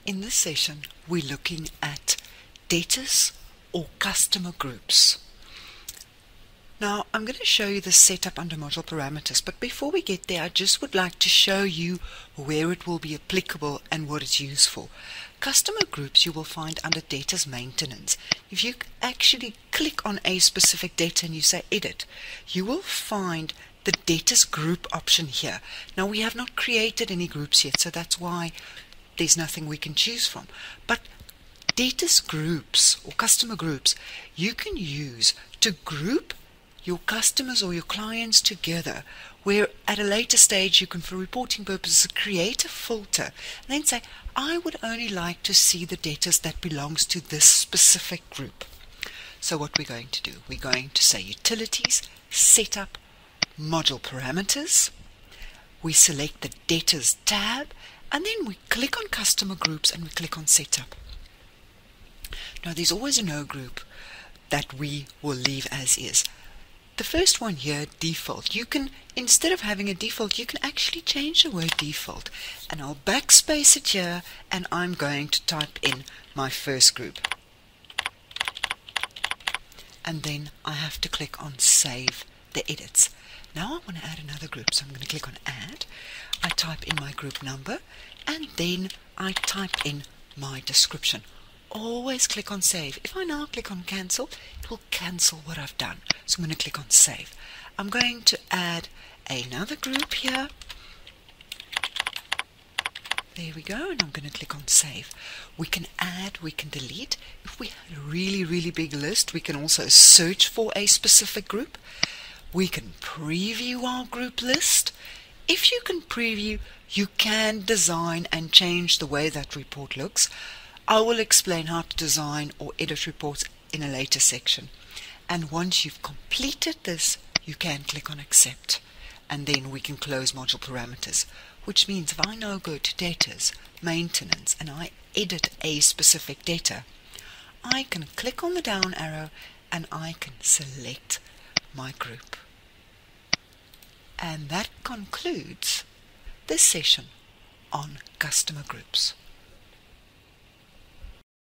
In this session, we're looking at debtors or customer groups. Now, I'm going to show you the setup under module parameters, but before we get there, I just would like to show you where it will be applicable and what it's used for. Customer groups you will find under debtors maintenance. If you actually click on a specific debtor and you say edit, you will find the debtors group option here. Now, we have not created any groups yet, so that's why there's nothing we can choose from. But debtors groups or customer groups you can use to group your customers or your clients together, where at a later stage you can, for reporting purposes, create a filter and then say, I would only like to see the debtors that belongs to this specific group. So what we're going to do, we're going to say utilities, setup, module parameters. We select the debtors tab, and then we click on customer groups and we click on setup. Now there's always a no group that we will leave as is. The first one here, default, you can, instead of having a default, you can actually change the word default. And I'll backspace it here, and I'm going to type in my first group. And then I have to click on save the edits. Now I want to add another group, so I'm going to click on add. I type in my group number, and then I type in my description. Always click on save. If I now click on cancel, it will cancel what I've done. So I'm going to click on save. I'm going to add another group here. There we go, and I'm going to click on save. We can add, we can delete. If we have a really big list, we can also search for a specific group. We can preview our group list. If you can preview, you can design and change the way that report looks. I will explain how to design or edit reports in a later section. And once you've completed this, you can click on accept. And then we can close module parameters, which means if I now go to debtors, maintenance, and I edit a specific debtor, I can click on the down arrow and I can select my group. And that concludes this session on customer groups.